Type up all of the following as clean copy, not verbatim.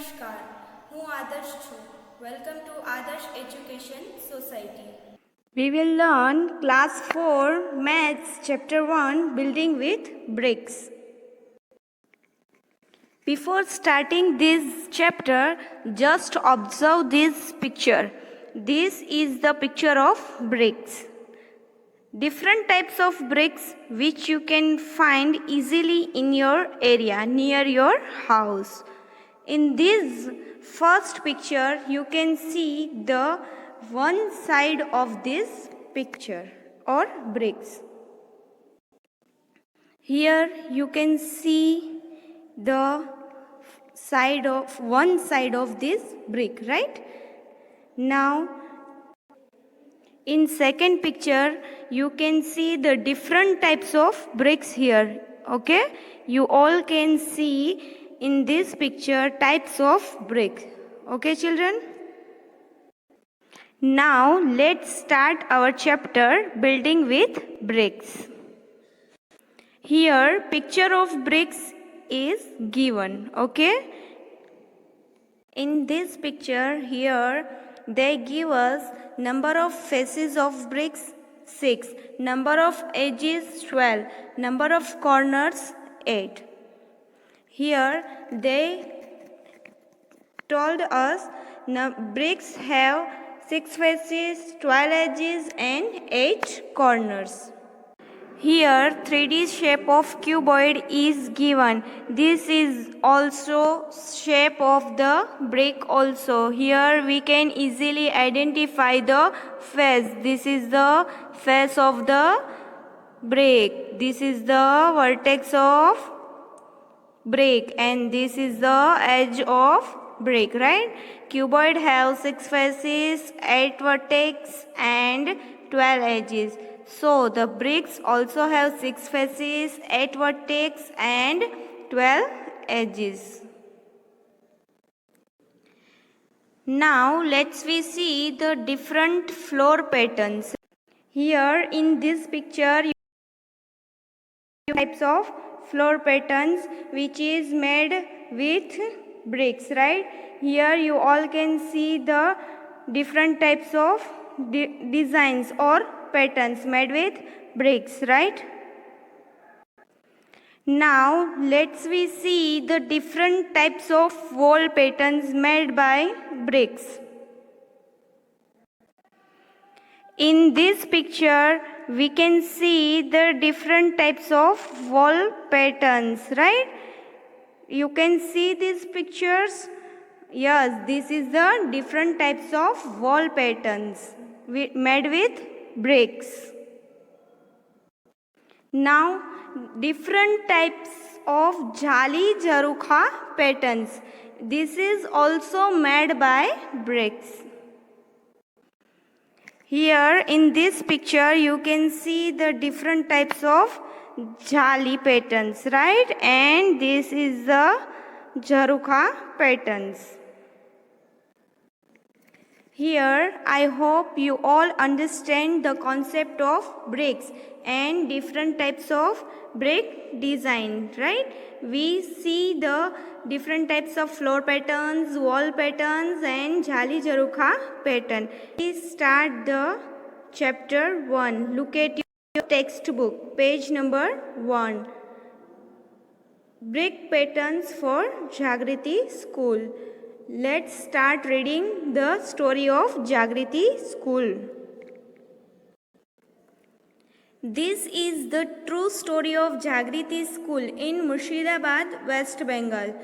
નમસ્કાર, હું આદર્શ છું. વેલકમ ટુ આદર્શ education society. We will learn class 4 maths chapter 1 building with bricks. Before starting this chapter, just observe this picture. This is the picture of bricks. Different types of bricks which you can find easily in your area near your house. In this first picture, you can see the one side of this picture or bricks. Here you can see the one side of this brick, right? Now in second picture, you can see the different types of bricks here. Okay, you all can see in this picture types of brick. Okay, children. Now let's start our chapter building with bricks. Here picture of bricks is given. Okay, in this picture here they give us number of faces of bricks 6, number of edges 12, number of corners 8. Here they told us bricks have 6 faces, 12 edges and 8 corners. Here 3D shape of cuboid is given. This is also shape of the brick also. Here we can easily identify the face. This is the face of the brick. This is the vertex of brick and this is the edge of brick, right? Cuboid have 6 faces, 8 vertex and 12 edges. So the bricks also have 6 faces, 8 vertex and 12 edges. Now let's we see the different floor patterns. Here in this picture you types of floor patterns which is made with bricks, right? Here you all can see the different types of designs or patterns made with bricks, right? Now let's we see the different types of wall patterns made by bricks. In this picture we can see the different types of wall patterns, right? You can see these pictures. Yes, this is the different types of wall patterns made with bricks. Now different types of jali jarukha patterns. This is also made by bricks. Here in this picture you can see the different types of jali patterns, right? And this is the jarukha patterns. Here I hope you all understand the concept of bricks and different types of brick design, right? We see the different types of floor patterns, wall patterns and jali jarukha pattern. We start the chapter 1. Look at your textbook, page number 1. Brick patterns for Jagriti School. Let's start reading the story of Jagriti School. This is the true story of Jagriti School in Murshidabad, West Bengal.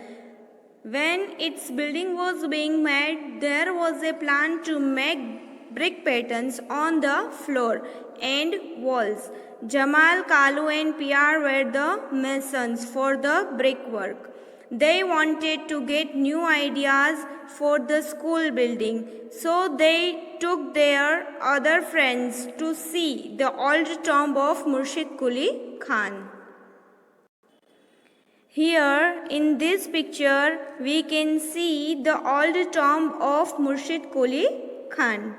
When its building was being made, there was a plan to make brick patterns on the floor and walls. Jamal, Kalu and Pierre were the masons for the brickwork. They wanted to get new ideas for the school building, so they took their other friends to see the old tomb of Murshid Quli Khan. Here in this picture we can see the old tomb of Murshid Quli Khan.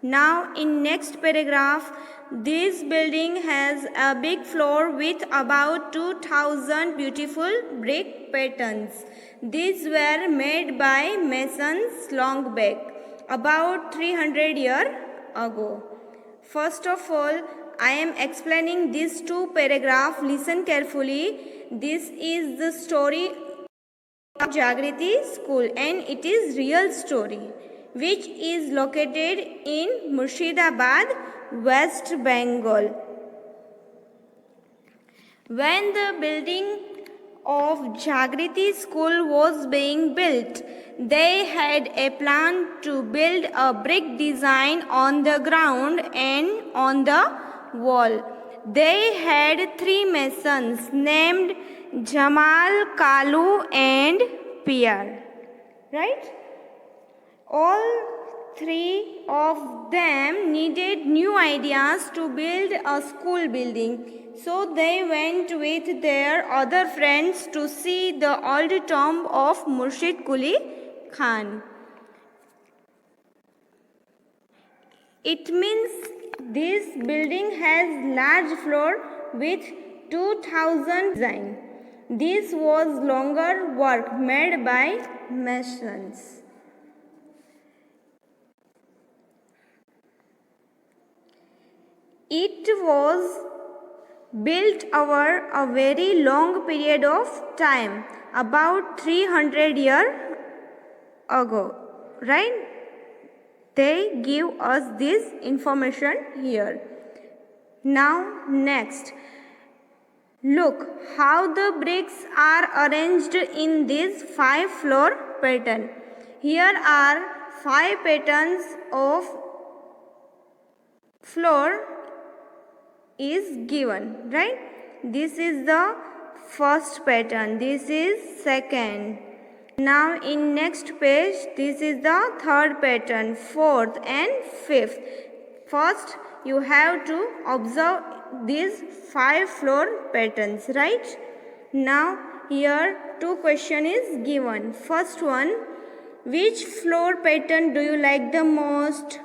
Now in next paragraph this building has a big floor with about 2000 beautiful brick patterns. These were made by masons long back, about 300 years ago. First of all, I am explaining these two paragraphs. Listen carefully. This is the story of Jagriti School and it is real story, which is located in Murshidabad, West Bengal. When the building of Jagriti School was being built, they had a plan to build a brick design on the ground and on the wall. They had three masons named Jamal, Kalu and Pierre. Right? All three of them needed new ideas to build a school building. So they went with their other friends to see the old tomb of Murshid Quli Khan. It means this building has large floor with 2000 design. This was longer work made by masons. It was built over a very long period of time, about 300 years ago, right? They give us this information here. Now next, look how the bricks are arranged in this 5-floor pattern. Here are 5 patterns of floor is given, right? This is the first pattern, this is second. Now in next page, this is the third pattern, fourth and fifth. First you have to observe these 5-floor patterns, right? Now here 2 question is given. First one, which floor pattern do you like the most?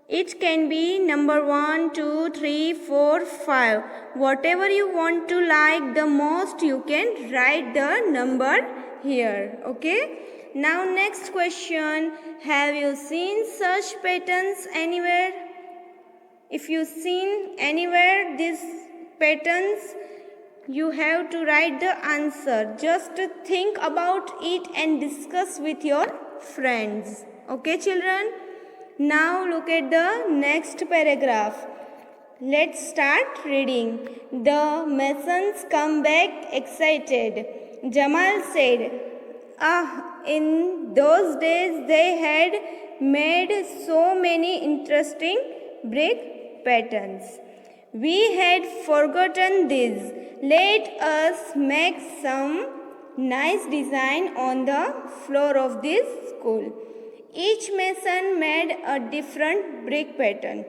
It can be number 1, 2, 3, 4, 5. Whatever you want to like the most, you can write the number here. Okay. Now next question. Have you seen such patterns anywhere? If you seen anywhere these patterns, you have to write the answer. Just think about it and discuss with your friends. Okay, children? Now look at the next paragraph. Let's start reading. The masons come back excited. Jamal said, in those days they had made so many interesting brick patterns. We had forgotten these. Let us make some nice design on the floor of this school. Each mason made a different brick pattern.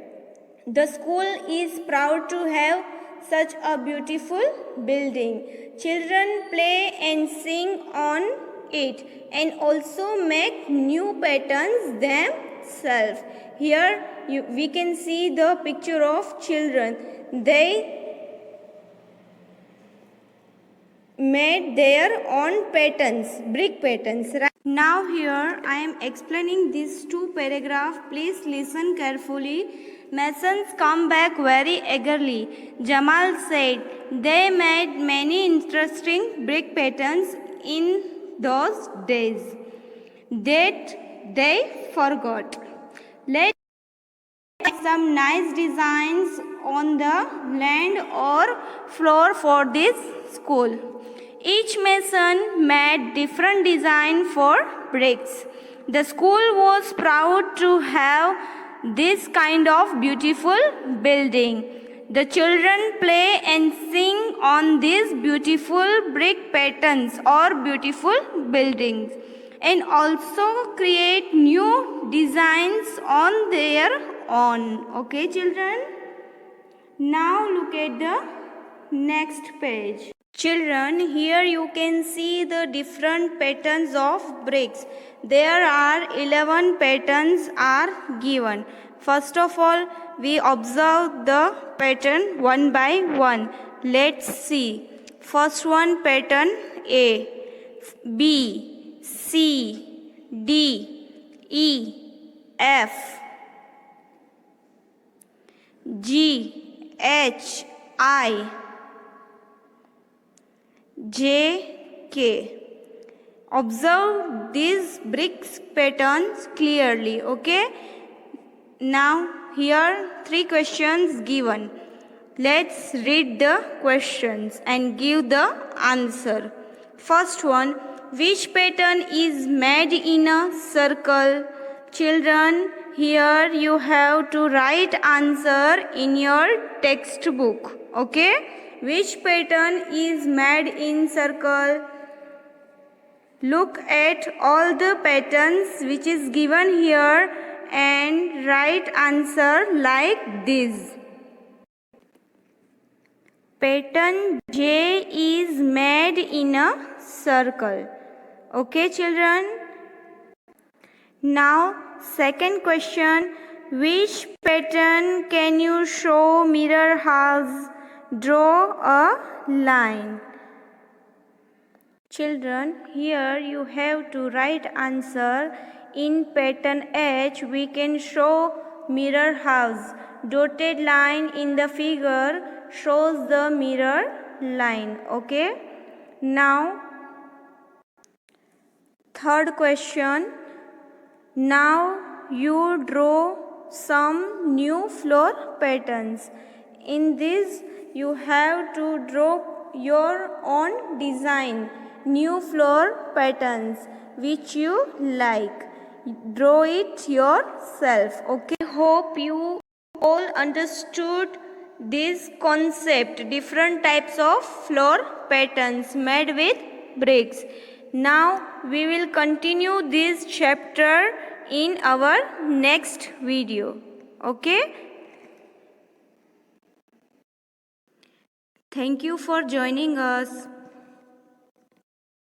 The school is proud to have such a beautiful building. Children play and sing on it and also make new patterns themselves. Here we can see the picture of children. They made their own patterns, brick patterns. Right? Now here I am explaining these 2 paragraphs. Please listen carefully. Masons come back very eagerly. Jamal said they made many interesting brick patterns in those days that they forgot. Let's make some nice designs on the land or floor for this school. Each mason made different design for bricks. The school was proud to have this kind of beautiful building. The children play and sing on these beautiful brick patterns or beautiful buildings and also create new designs on their own. Okay, children? Now look at the next page. Children, here you can see the different patterns of bricks. There are 11 patterns are given. First of all, we observe the pattern one by one. Let's see. First one, pattern A. B, C, D, E, F, G, H, I, J, K. Observe these bricks patterns clearly, okay? Now here 3 questions given. Let's read the questions and give the answer. First one, which pattern is made in a circle? Children, here you have to write answer in your textbook, okay? Which pattern is made in circle? Look at all the patterns which is given here and write answer like this. Pattern J is made in a circle. Okay, children? Now, second question. Which pattern can you show mirror has? Draw a line. Children, here you have to write answer. In pattern H, we can show mirror house. Dotted line in the figure shows the mirror line. Okay. Now, third question. Now you draw some new floor patterns. In this, you have to draw your own design. New floor patterns which you like. Draw it yourself. Okay, hope you all understood this concept, different types of floor patterns made with bricks. Now we will continue this chapter in our next video. Okay, thank you for joining us.